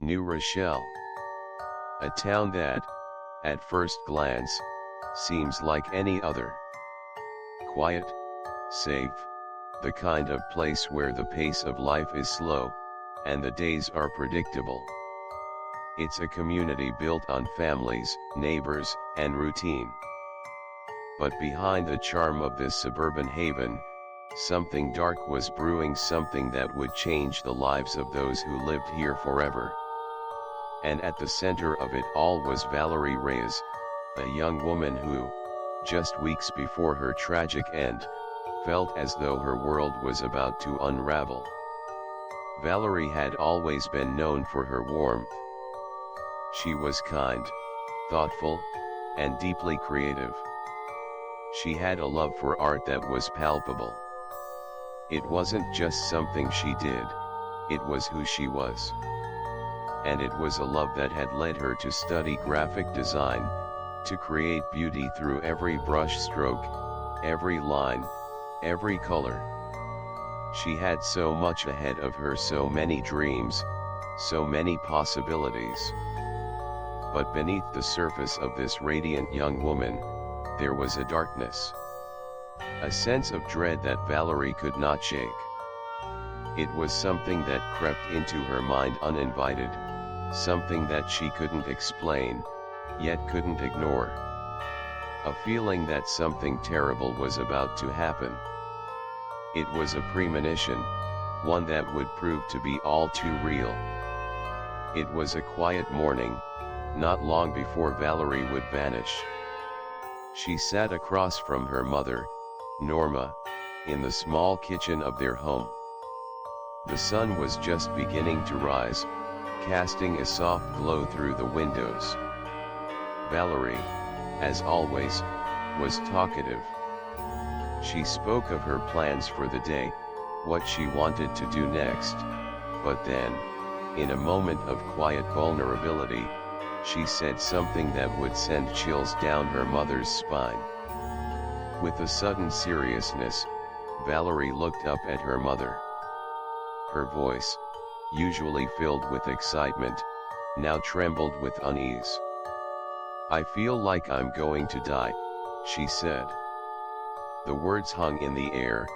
New Rochelle. A town that, at first glance, seems like any other. Quiet, safe, the kind of place where the pace of life is slow, and the days are predictable. It's a community built on families, neighbors, and routine. But behind the charm of this suburban haven, something dark was brewing, something that would change the lives of those who lived here forever. And at the center of it all was Valerie Reyes, a young woman who, just weeks before her tragic end, felt as though her world was about to unravel. Valerie had always been known for her warmth. She was kind, thoughtful, and deeply creative. She had a love for art that was palpable. It wasn't just something she did, it was who she was. And it was a love that had led her to study graphic design, to create beauty through every brush stroke, every line, every color. She had so much ahead of her, so many dreams, so many possibilities. But beneath the surface of this radiant young woman, there was a darkness. A sense of dread that Valerie could not shake. It was something that crept into her mind uninvited, something that she couldn't explain, yet couldn't ignore. A feeling that something terrible was about to happen. It was a premonition, one that would prove to be all too real. It was a quiet morning, not long before Valerie would vanish. She sat across from her mother, Norma, in the small kitchen of their home. The sun was just beginning to rise, casting a soft glow through the windows. Valerie, as always, was talkative. She spoke of her plans for the day, what she wanted to do next, but then, in a moment of quiet vulnerability, she said something that would send chills down her mother's spine. With a sudden seriousness, Valerie looked up at her mother. Her voice, usually filled with excitement, now trembled with unease. "I feel like I'm going to die," she said. The words hung in the air,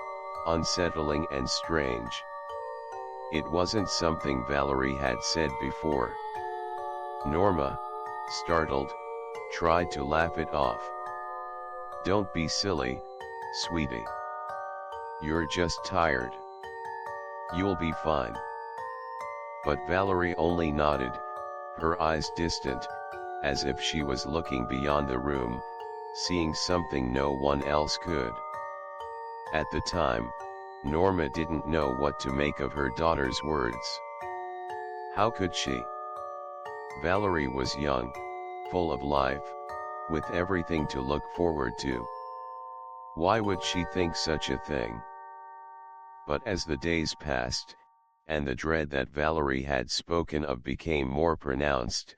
unsettling and strange. It wasn't something Valerie had said before. Norma, startled, tried to laugh it off. "Don't be silly, sweetie. You're just tired. You'll be fine." But Valerie only nodded, her eyes distant, as if she was looking beyond the room, seeing something no one else could. At the time, Norma didn't know what to make of her daughter's words. How could she? Valerie was young, full of life, with everything to look forward to. Why would she think such a thing? But as the days passed, and the dread that Valerie had spoken of became more pronounced,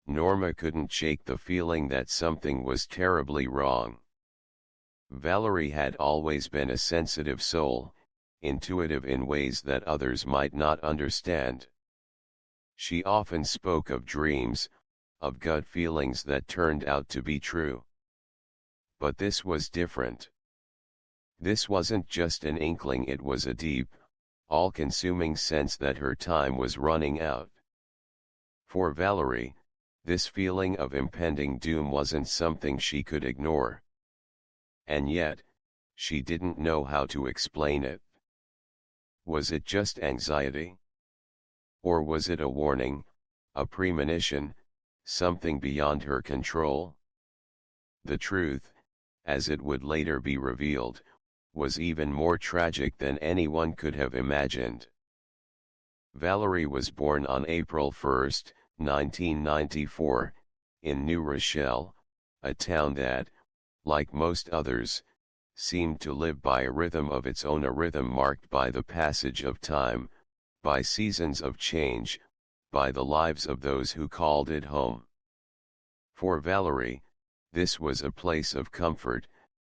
Norma couldn't shake the feeling that something was terribly wrong. Valerie had always been a sensitive soul, intuitive in ways that others might not understand. She often spoke of dreams, of gut feelings that turned out to be true. But this was different. This wasn't just an inkling, it was a deep, all-consuming sense that her time was running out. For Valerie, this feeling of impending doom wasn't something she could ignore. And yet, she didn't know how to explain it. Was it just anxiety? Or was it a warning, a premonition, something beyond her control? The truth, as it would later be revealed, was even more tragic than anyone could have imagined. Valerie was born on April 1, 1994, in New Rochelle, a town that, like most others, seemed to live by a rhythm of its own, a rhythm marked by the passage of time, by seasons of change, by the lives of those who called it home. For Valerie, this was a place of comfort,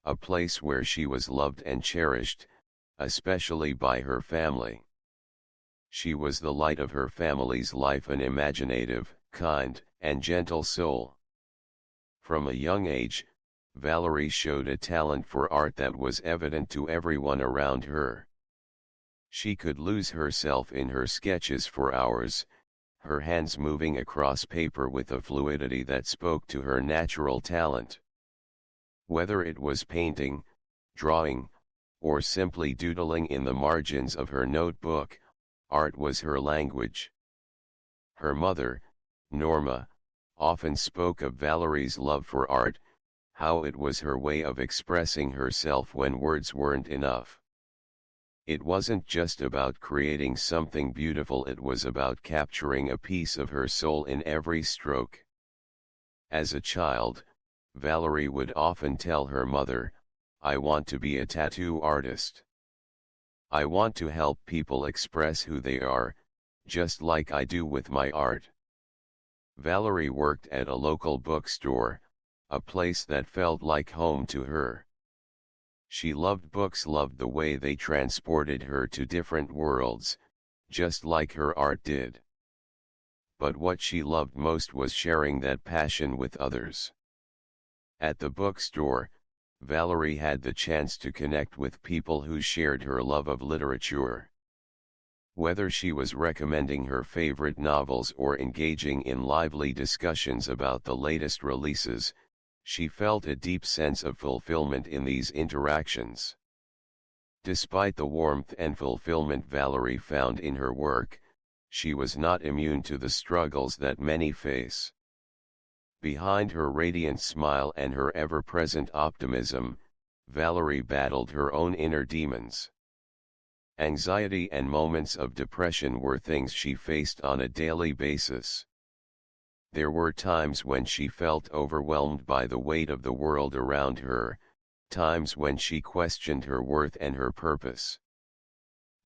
a place where she was loved and cherished, especially by her family. She was the light of her family's life, an imaginative, kind, and gentle soul. From a young age, Valerie showed a talent for art that was evident to everyone around her. She could lose herself in her sketches for hours, her hands moving across paper with a fluidity that spoke to her natural talent. Whether it was painting, drawing, or simply doodling in the margins of her notebook, art was her language. Her mother, Norma, often spoke of Valerie's love for art, how it was her way of expressing herself when words weren't enough. It wasn't just about creating something beautiful, it was about capturing a piece of her soul in every stroke. As a child, Valerie would often tell her mother, "I want to be a tattoo artist. I want to help people express who they are, just like I do with my art." Valerie worked at a local bookstore, a place that felt like home to her. She loved books, loved the way they transported her to different worlds, just like her art did. But what she loved most was sharing that passion with others. At the bookstore, Valerie had the chance to connect with people who shared her love of literature. Whether she was recommending her favorite novels or engaging in lively discussions about the latest releases, she felt a deep sense of fulfillment in these interactions. Despite the warmth and fulfillment Valerie found in her work, she was not immune to the struggles that many face. Behind her radiant smile and her ever-present optimism, Valerie battled her own inner demons. Anxiety and moments of depression were things she faced on a daily basis. There were times when she felt overwhelmed by the weight of the world around her, times when she questioned her worth and her purpose.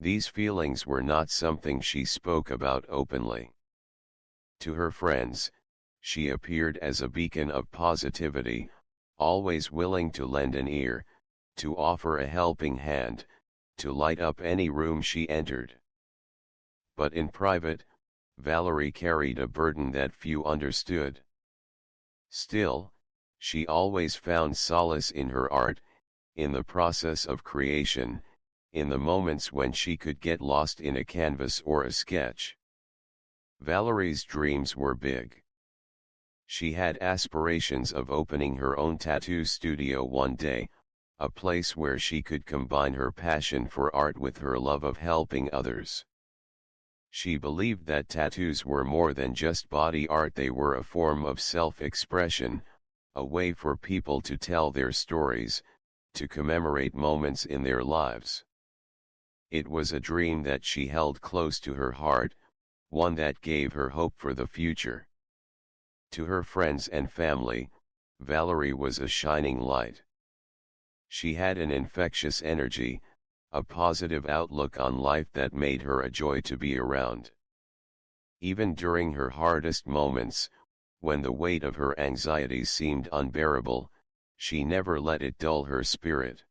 These feelings were not something she spoke about openly. To her friends, she appeared as a beacon of positivity, always willing to lend an ear, to offer a helping hand, to light up any room she entered. But in private, Valerie carried a burden that few understood. Still, she always found solace in her art, in the process of creation, in the moments when she could get lost in a canvas or a sketch. Valerie's dreams were big. She had aspirations of opening her own tattoo studio one day, a place where she could combine her passion for art with her love of helping others. She believed that tattoos were more than just body art, they were a form of self-expression, a way for people to tell their stories, to commemorate moments in their lives. It was a dream that she held close to her heart, one that gave her hope for the future. To her friends and family, Valerie was a shining light. She had an infectious energy, a positive outlook on life that made her a joy to be around. Even during her hardest moments, when the weight of her anxieties seemed unbearable, she never let it dull her spirit.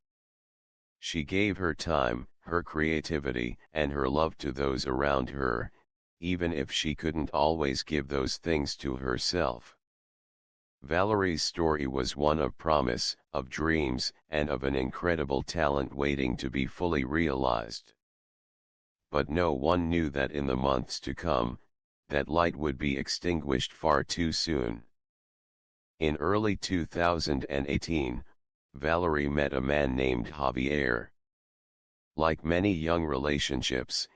She gave her time, her creativity, and her love to those around her, even if she couldn't always give those things to herself. Valerie's story was one of promise, of dreams, and of an incredible talent waiting to be fully realized. But no one knew that in the months to come, that light would be extinguished far too soon. In early 2018, Valerie met a man named Javier. Like many young relationships,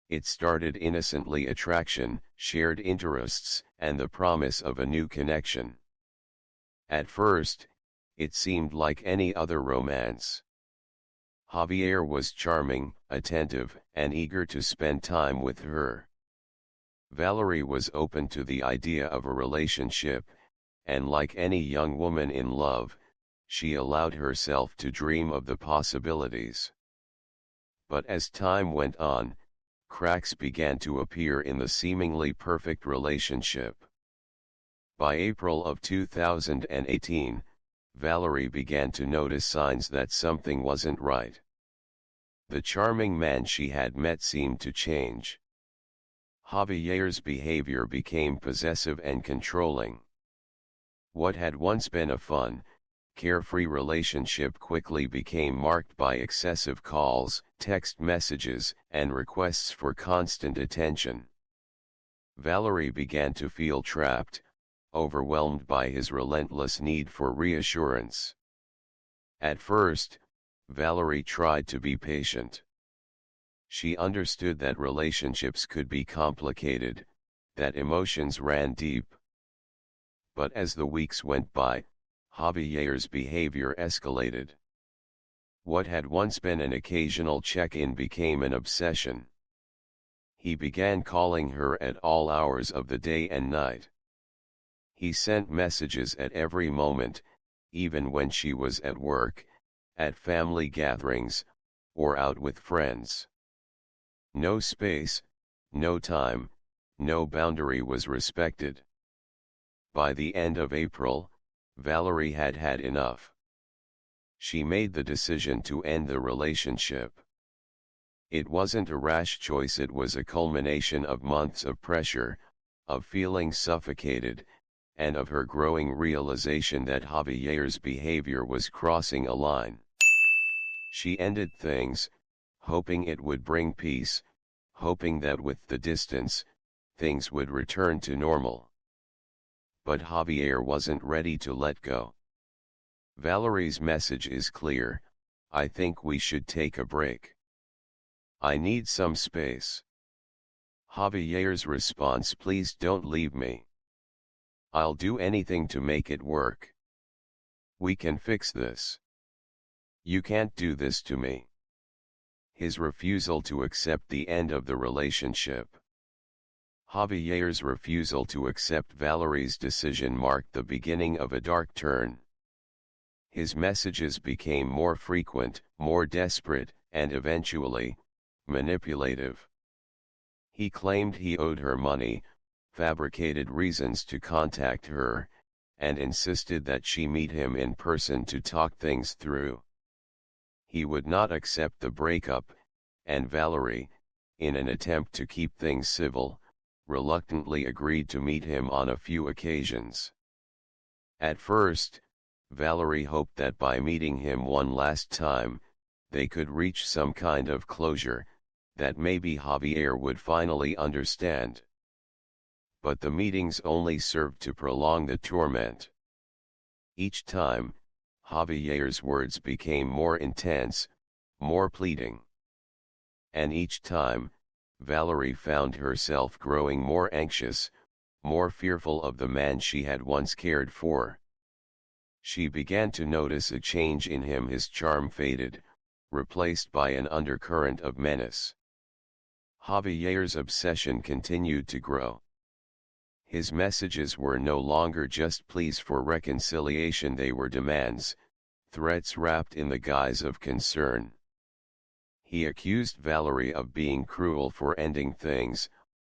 it started innocently: attraction, shared interests, and the promise of a new connection. At first, it seemed like any other romance. Javier was charming, attentive, and eager to spend time with her. Valerie was open to the idea of a relationship, and like any young woman in love, she allowed herself to dream of the possibilities. But as time went on, cracks began to appear in the seemingly perfect relationship. By April of 2018, Valerie began to notice signs that something wasn't right. The charming man she had met seemed to change. Javier's behavior became possessive and controlling. What had once been a fun, carefree relationship quickly became marked by excessive calls, text messages, and requests for constant attention. Valerie began to feel trapped, overwhelmed by his relentless need for reassurance. At first, Valerie tried to be patient. She understood that relationships could be complicated, that emotions ran deep. But as the weeks went by, Javier's behavior escalated. What had once been an occasional check-in became an obsession. He began calling her at all hours of the day and night. He sent messages at every moment, even when she was at work, at family gatherings, or out with friends. No space, no time, no boundary was respected. By the end of April, Valerie had had enough. She made the decision to end the relationship. It wasn't a rash choice, it was a culmination of months of pressure, of feeling suffocated, and of her growing realization that Javier's behavior was crossing a line. She ended things, hoping it would bring peace, hoping that with the distance, things would return to normal. But Javier wasn't ready to let go. Valerie's message is clear: I think we should take a break. I need some space. Javier's response: please don't leave me. I'll do anything to make it work. We can fix this. You can't do this to me. His refusal to accept the end of the relationship. Javier's refusal to accept Valerie's decision marked the beginning of a dark turn. His messages became more frequent, more desperate, and eventually, manipulative. He claimed he owed her money, fabricated reasons to contact her, and insisted that she meet him in person to talk things through. He would not accept the breakup, and Valerie, in an attempt to keep things civil, reluctantly agreed to meet him on a few occasions. At first, Valerie hoped that by meeting him one last time, they could reach some kind of closure, that maybe Javier would finally understand. But the meetings only served to prolong the torment. Each time, Javier's words became more intense, more pleading. And each time, Valerie found herself growing more anxious, more fearful of the man she had once cared for. She began to notice a change in him. His charm faded, replaced by an undercurrent of menace. Javier's obsession continued to grow. His messages were no longer just pleas for reconciliation, they were demands, threats wrapped in the guise of concern. He accused Valerie of being cruel for ending things,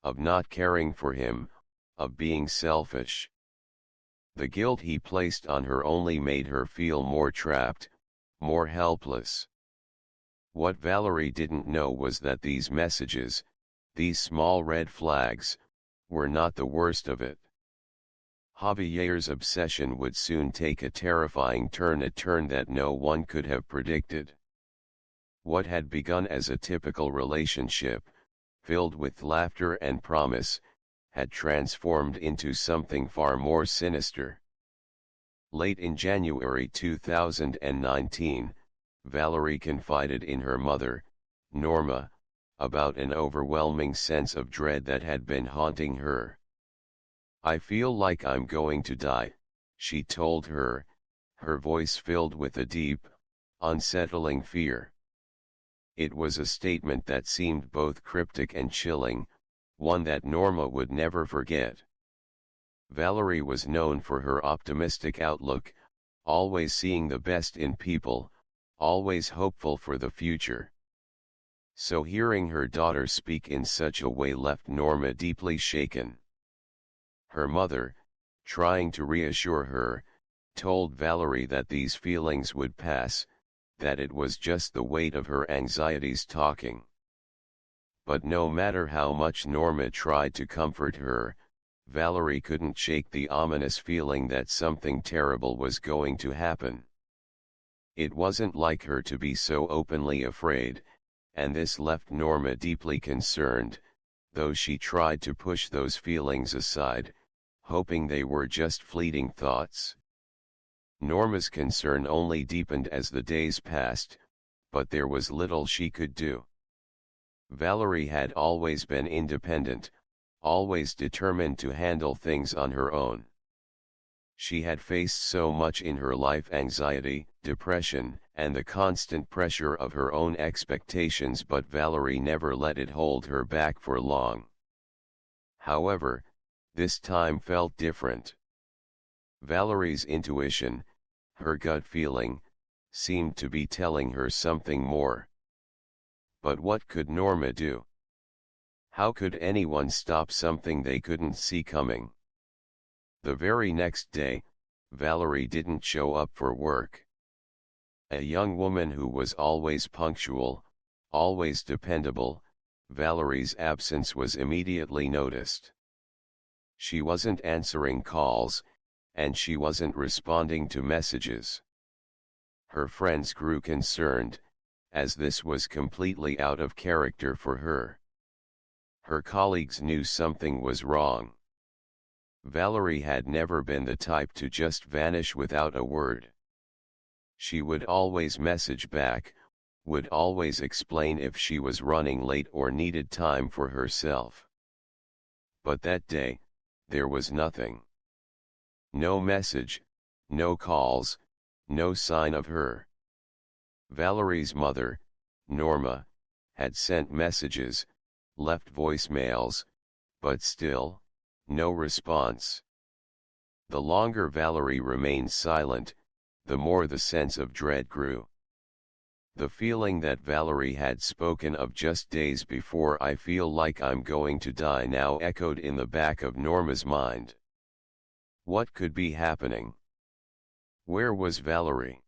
of not caring for him, of being selfish. The guilt he placed on her only made her feel more trapped, more helpless. What Valerie didn't know was that these messages, these small red flags, were not the worst of it. Javier's obsession would soon take a terrifying turn, a turn that no one could have predicted. What had begun as a typical relationship, filled with laughter and promise, had transformed into something far more sinister. Late in January 2019, Valerie confided in her mother, Norma, about an overwhelming sense of dread that had been haunting her. I feel like I'm going to die, she told her, her voice filled with a deep, unsettling fear. It was a statement that seemed both cryptic and chilling, one that Norma would never forget. Valerie was known for her optimistic outlook, always seeing the best in people, always hopeful for the future. So hearing her daughter speak in such a way left Norma deeply shaken. Her mother, trying to reassure her, told Valerie that these feelings would pass, that it was just the weight of her anxieties talking. But no matter how much Norma tried to comfort her, Valerie couldn't shake the ominous feeling that something terrible was going to happen. It wasn't like her to be so openly afraid, and this left Norma deeply concerned, though she tried to push those feelings aside, hoping they were just fleeting thoughts. Norma's concern only deepened as the days passed, but there was little she could do. Valerie had always been independent, always determined to handle things on her own. She had faced so much in her life: anxiety, depression, and the constant pressure of her own expectations, but Valerie never let it hold her back for long. However, this time felt different. Valerie's intuition, her gut feeling, seemed to be telling her something more. But what could Norma do? How could anyone stop something they couldn't see coming? The very next day, Valerie didn't show up for work. A young woman who was always punctual, always dependable, Valerie's absence was immediately noticed. She wasn't answering calls, and she wasn't responding to messages. Her friends grew concerned, as this was completely out of character for her. Her colleagues knew something was wrong. Valerie had never been the type to just vanish without a word. She would always message back, would always explain if she was running late or needed time for herself. But that day, there was nothing. No message, no calls, no sign of her. Valerie's mother, Norma, had sent messages, left voicemails, but still, no response. The longer Valerie remained silent, the more the sense of dread grew. The feeling that Valerie had spoken of just days before, "I feel like I'm going to die now," echoed in the back of Norma's mind. What could be happening? Where was Valerie?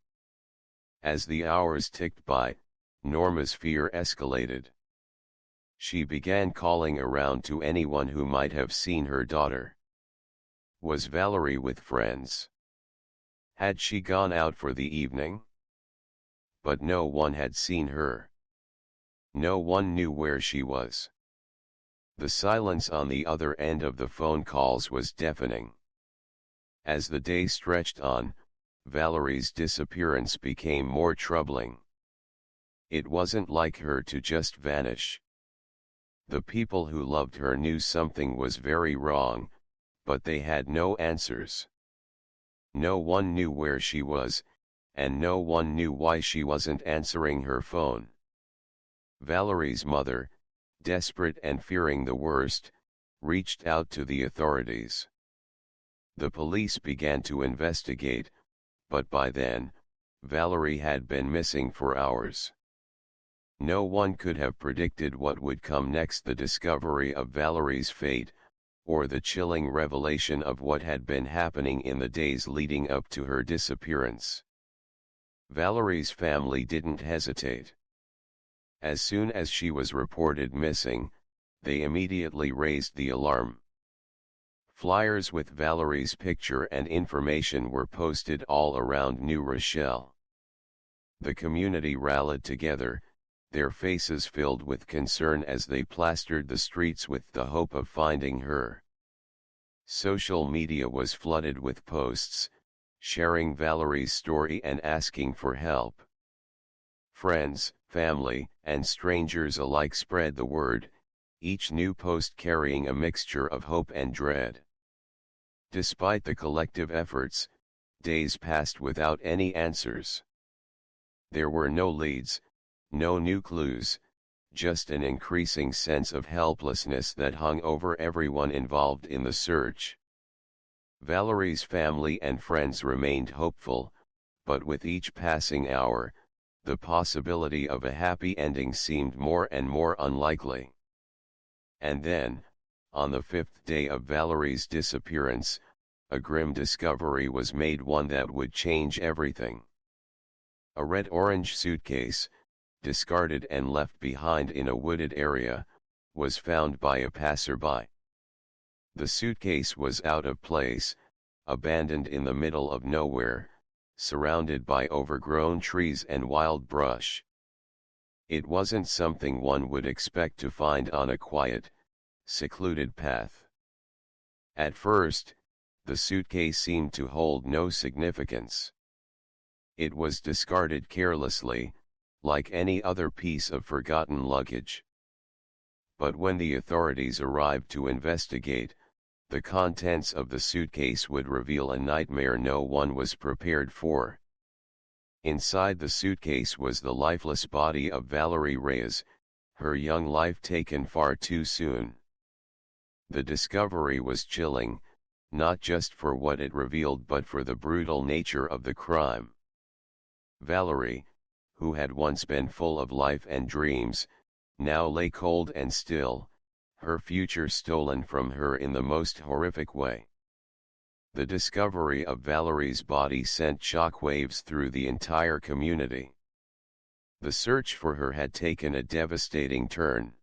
As the hours ticked by, Norma's fear escalated. She began calling around to anyone who might have seen her daughter. Was Valerie with friends? Had she gone out for the evening? But no one had seen her. No one knew where she was. The silence on the other end of the phone calls was deafening. As the day stretched on, Valerie's disappearance became more troubling. It wasn't like her to just vanish. The people who loved her knew something was very wrong, but they had no answers. No one knew where she was, and no one knew why she wasn't answering her phone. Valerie's mother, desperate and fearing the worst, reached out to the authorities. The police began to investigate, but by then, Valerie had been missing for hours. No one could have predicted what would come next: the discovery of Valerie's fate, or the chilling revelation of what had been happening in the days leading up to her disappearance. Valerie's family didn't hesitate. As soon as she was reported missing, they immediately raised the alarm. Flyers with Valerie's picture and information were posted all around New Rochelle. The community rallied together, their faces filled with concern as they plastered the streets with the hope of finding her. Social media was flooded with posts, sharing Valerie's story and asking for help. Friends, family, and strangers alike spread the word, each new post carrying a mixture of hope and dread. Despite the collective efforts, days passed without any answers. There were no leads, no new clues, just an increasing sense of helplessness that hung over everyone involved in the search. Valerie's family and friends remained hopeful, but with each passing hour, the possibility of a happy ending seemed more and more unlikely. And then, on the 5th day of Valerie's disappearance, a grim discovery was made, one that would change everything. A red-orange suitcase, discarded and left behind in a wooded area, was found by a passerby. The suitcase was out of place, abandoned in the middle of nowhere, surrounded by overgrown trees and wild brush. It wasn't something one would expect to find on a quiet, secluded path. At first, the suitcase seemed to hold no significance. It was discarded carelessly, like any other piece of forgotten luggage. But when the authorities arrived to investigate, the contents of the suitcase would reveal a nightmare no one was prepared for. Inside the suitcase was the lifeless body of Valerie Reyes, her young life taken far too soon. The discovery was chilling, not just for what it revealed but for the brutal nature of the crime. Valerie, who had once been full of life and dreams, now lay cold and still, her future stolen from her in the most horrific way. The discovery of Valerie's body sent shockwaves through the entire community. The search for her had taken a devastating turn.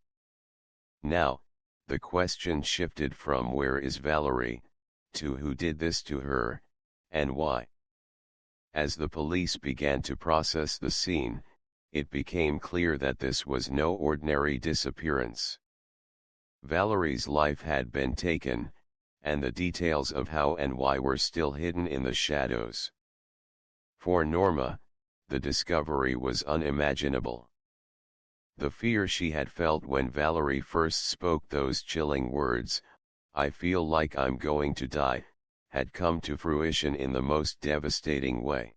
Now, the question shifted from where is Valerie, to who did this to her, and why. As the police began to process the scene, it became clear that this was no ordinary disappearance. Valerie's life had been taken, and the details of how and why were still hidden in the shadows. For Norma, the discovery was unimaginable. The fear she had felt when Valerie first spoke those chilling words, "I feel like I'm going to die," had come to fruition in the most devastating way.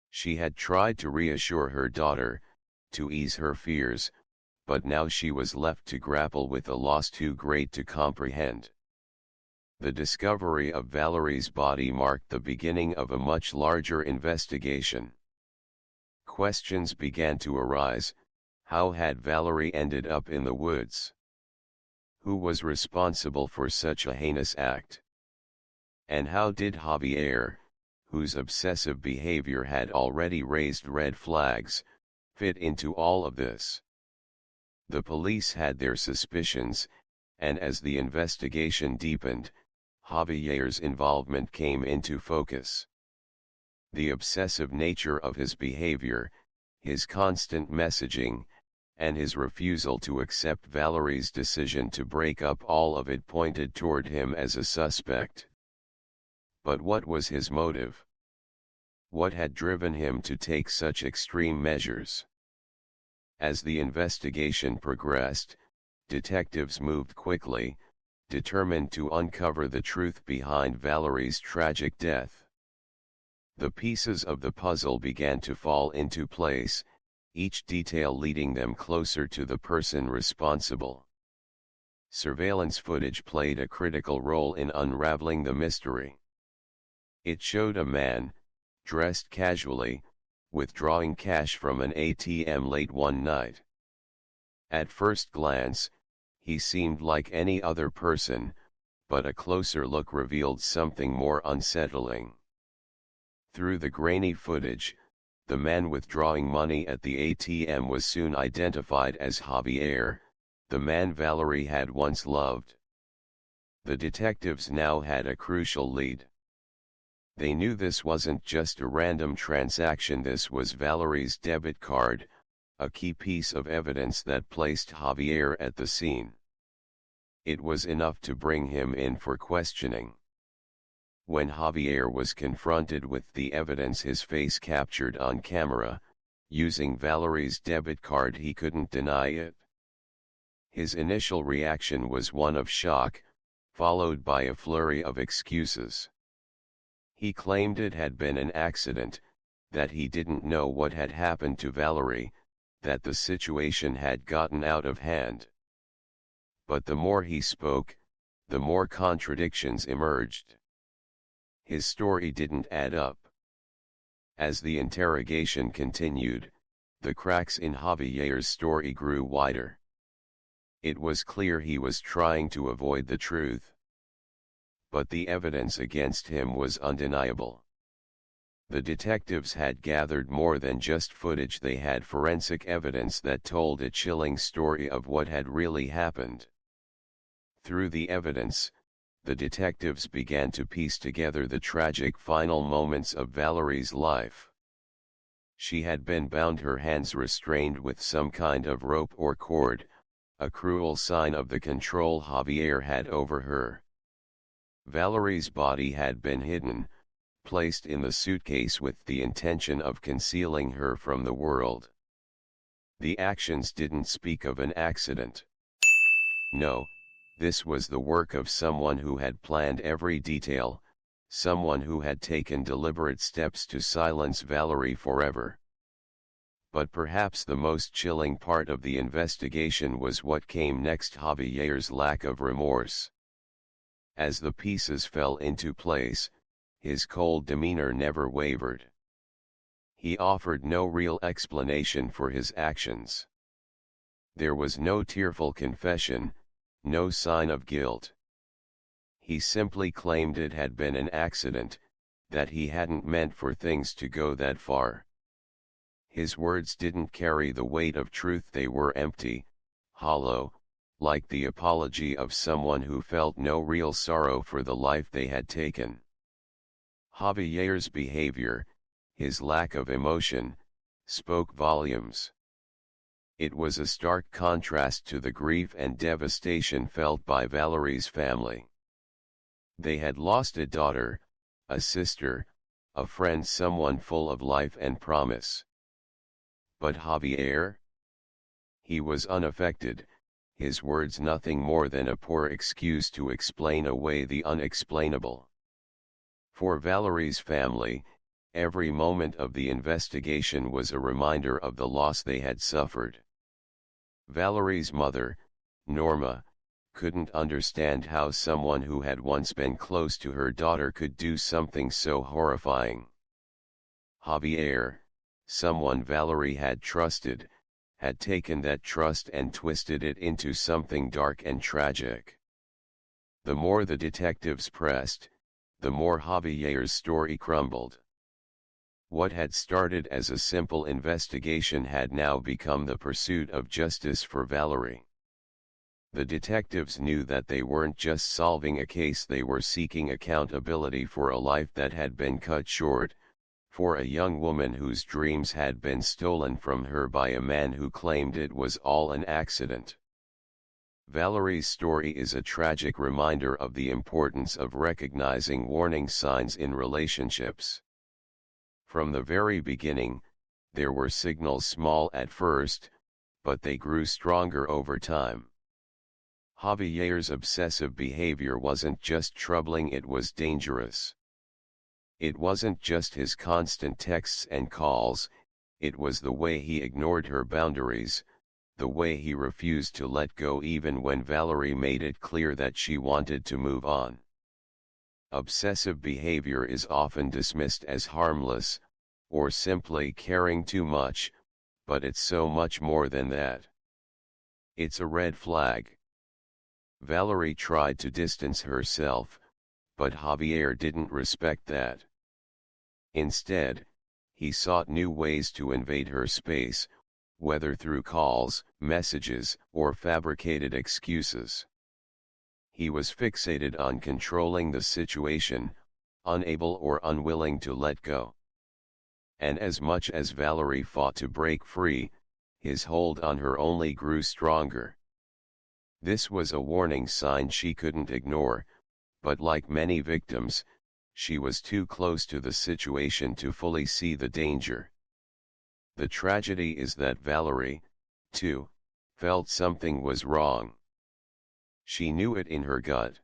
She had tried to reassure her daughter, to ease her fears, but now she was left to grapple with a loss too great to comprehend. The discovery of Valerie's body marked the beginning of a much larger investigation. Questions began to arise. How had Valerie ended up in the woods? Who was responsible for such a heinous act? And how did Javier, whose obsessive behavior had already raised red flags, fit into all of this? The police had their suspicions, and as the investigation deepened, Javier's involvement came into focus. The obsessive nature of his behavior, his constant messaging, and his refusal to accept Valerie's decision to break up all of it pointed toward him as a suspect. But what was his motive? What had driven him to take such extreme measures? As the investigation progressed, detectives moved quickly, determined to uncover the truth behind Valerie's tragic death. The pieces of the puzzle began to fall into place, each detail leading them closer to the person responsible. Surveillance footage played a critical role in unraveling the mystery. It showed a man, dressed casually, withdrawing cash from an ATM late one night. At first glance, he seemed like any other person, but a closer look revealed something more unsettling. Through the grainy footage, the man withdrawing money at the ATM was soon identified as Javier, the man Valerie had once loved. The detectives now had a crucial lead. They knew this wasn't just a random transaction, this was Valerie's debit card, a key piece of evidence that placed Javier at the scene. It was enough to bring him in for questioning. When Javier was confronted with the evidence his face captured on camera, using Valerie's debit card, he couldn't deny it. His initial reaction was one of shock, followed by a flurry of excuses. He claimed it had been an accident, that he didn't know what had happened to Valerie, that the situation had gotten out of hand. But the more he spoke, the more contradictions emerged. His story didn't add up. As the interrogation continued, the cracks in Javier's story grew wider. It was clear he was trying to avoid the truth. But the evidence against him was undeniable. The detectives had gathered more than just footage, they had forensic evidence that told a chilling story of what had really happened. Through the evidence, the detectives began to piece together the tragic final moments of Valerie's life. She had been bound, her hands restrained with some kind of rope or cord, a cruel sign of the control Javier had over her. Valerie's body had been hidden, placed in the suitcase with the intention of concealing her from the world. The actions didn't speak of an accident. No, this was the work of someone who had planned every detail, someone who had taken deliberate steps to silence Valerie forever. But perhaps the most chilling part of the investigation was what came next: Javier's lack of remorse. As the pieces fell into place, his cold demeanor never wavered. He offered no real explanation for his actions. There was no tearful confession, no sign of guilt. He simply claimed it had been an accident, that he hadn't meant for things to go that far. His words didn't carry the weight of truth, they were empty, hollow, like the apology of someone who felt no real sorrow for the life they had taken. Javier's behavior, his lack of emotion, spoke volumes. It was a stark contrast to the grief and devastation felt by Valerie's family. They had lost a daughter, a sister, a friend, someone full of life and promise. But Javier? He was unaffected, his words nothing more than a poor excuse to explain away the unexplainable. For Valerie's family, every moment of the investigation was a reminder of the loss they had suffered. Valerie's mother, Norma, couldn't understand how someone who had once been close to her daughter could do something so horrifying. Javier, someone Valerie had trusted, had taken that trust and twisted it into something dark and tragic. The more the detectives pressed, the more Javier's story crumbled. What had started as a simple investigation had now become the pursuit of justice for Valerie. The detectives knew that they weren't just solving a case, they were seeking accountability for a life that had been cut short, for a young woman whose dreams had been stolen from her by a man who claimed it was all an accident. Valerie's story is a tragic reminder of the importance of recognizing warning signs in relationships. From the very beginning, there were signals, small at first, but they grew stronger over time. Javier's obsessive behavior wasn't just troubling, it was dangerous. It wasn't just his constant texts and calls, it was the way he ignored her boundaries, the way he refused to let go even when Valerie made it clear that she wanted to move on. Obsessive behavior is often dismissed as harmless, or simply caring too much, but it's so much more than that. It's a red flag. Valerie tried to distance herself, but Javier didn't respect that. Instead, he sought new ways to invade her space, whether through calls, messages, or fabricated excuses. He was fixated on controlling the situation, unable or unwilling to let go. And as much as Valerie fought to break free, his hold on her only grew stronger. This was a warning sign she couldn't ignore, but like many victims, she was too close to the situation to fully see the danger. The tragedy is that Valerie, too, felt something was wrong. She knew it in her gut.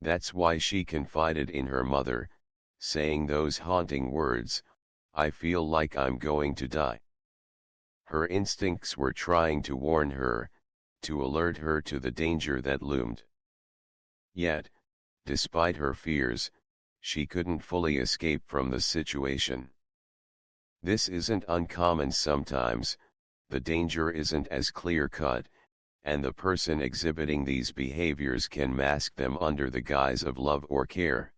That's why she confided in her mother, saying those haunting words, "I feel like I'm going to die." Her instincts were trying to warn her, to alert her to the danger that loomed. Yet, despite her fears, she couldn't fully escape from the situation. This isn't uncommon. Sometimes, the danger isn't as clear-cut, and the person exhibiting these behaviors can mask them under the guise of love or care.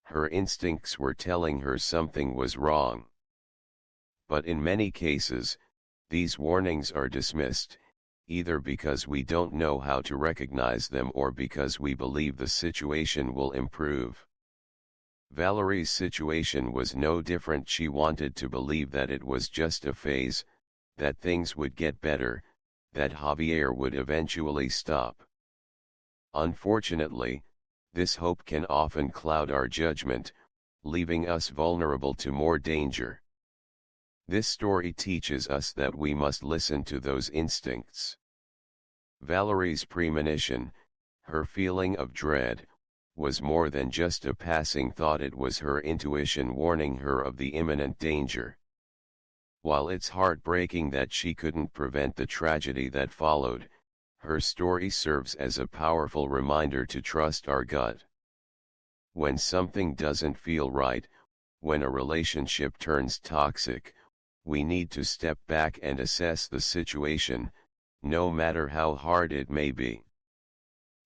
Her instincts were telling her something was wrong. But in many cases, these warnings are dismissed, either because we don't know how to recognize them or because we believe the situation will improve. Valerie's situation was no different. She wanted to believe that it was just a phase, that things would get better, that Javier would eventually stop. Unfortunately, this hope can often cloud our judgment, leaving us vulnerable to more danger. This story teaches us that we must listen to those instincts. Valerie's premonition, her feeling of dread, was more than just a passing thought. It was her intuition warning her of the imminent danger. While it's heartbreaking that she couldn't prevent the tragedy that followed, her story serves as a powerful reminder to trust our gut. When something doesn't feel right, when a relationship turns toxic, we need to step back and assess the situation, no matter how hard it may be.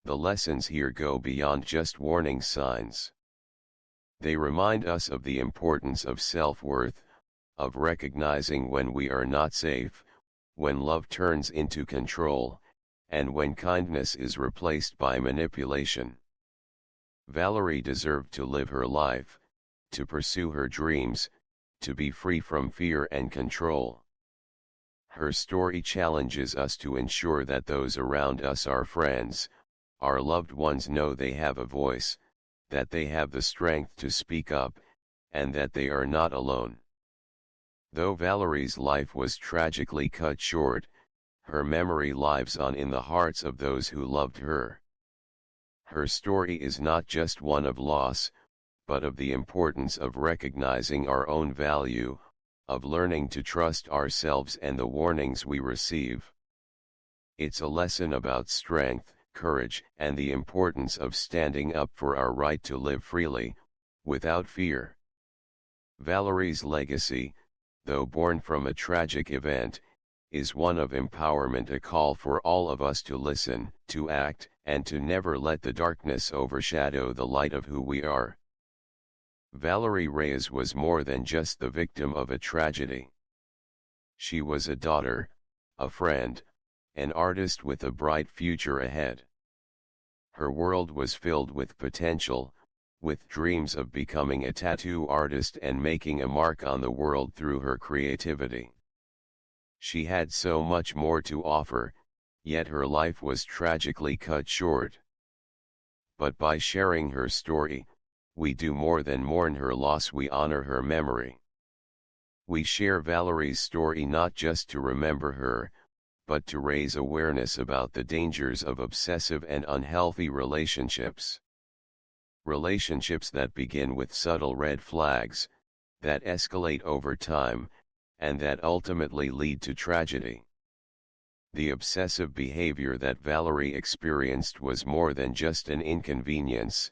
The lessons here go beyond just warning signs. They remind us of the importance of self-worth, of recognizing when we are not safe, when love turns into control, and when kindness is replaced by manipulation. Valerie deserved to live her life, to pursue her dreams, to be free from fear and control. Her story challenges us to ensure that those around us, our friends, our loved ones, know they have a voice, that they have the strength to speak up, and that they are not alone. Though Valerie's life was tragically cut short, her memory lives on in the hearts of those who loved her. Her story is not just one of loss, but of the importance of recognizing our own value, of learning to trust ourselves and the warnings we receive. It's a lesson about strength, courage, and the importance of standing up for our right to live freely, without fear. Valerie's legacy, though born from a tragic event, is one of empowerment, a call for all of us to listen, to act, and to never let the darkness overshadow the light of who we are. Valerie Reyes was more than just the victim of a tragedy. She was a daughter, a friend, an artist with a bright future ahead. Her world was filled with potential, with dreams of becoming a tattoo artist and making a mark on the world through her creativity. She had so much more to offer, yet her life was tragically cut short. But by sharing her story, we do more than mourn her loss, we honor her memory. We share Valerie's story not just to remember her, but to raise awareness about the dangers of obsessive and unhealthy relationships. Relationships that begin with subtle red flags, that escalate over time, and that ultimately lead to tragedy. The obsessive behavior that Valerie experienced was more than just an inconvenience,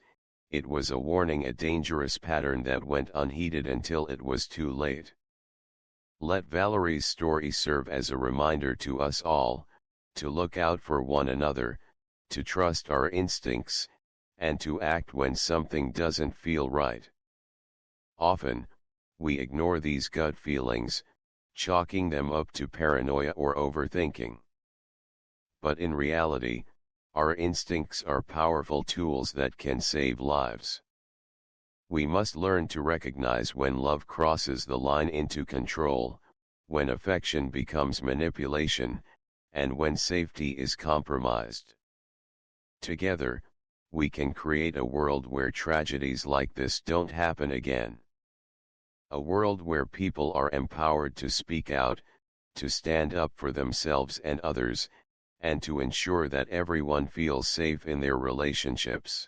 it was a warning, a dangerous pattern that went unheeded until it was too late. Let Valerie's story serve as a reminder to us all, to look out for one another, to trust our instincts, and to act when something doesn't feel right. Often, we ignore these gut feelings, chalking them up to paranoia or overthinking. But in reality, our instincts are powerful tools that can save lives. We must learn to recognize when love crosses the line into control, when affection becomes manipulation, and when safety is compromised. Together, we can create a world where tragedies like this don't happen again. A world where people are empowered to speak out, to stand up for themselves and others, and to ensure that everyone feels safe in their relationships.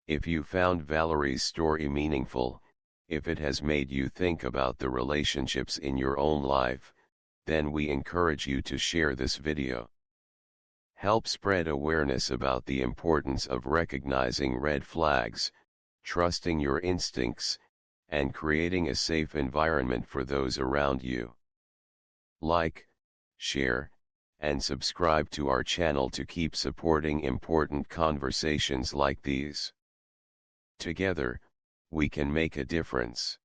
If you found Valerie's story meaningful, if it has made you think about the relationships in your own life, then we encourage you to share this video. Help spread awareness about the importance of recognizing red flags, trusting your instincts, and creating a safe environment for those around you. Like, share, and subscribe to our channel to keep supporting important conversations like these. Together, we can make a difference.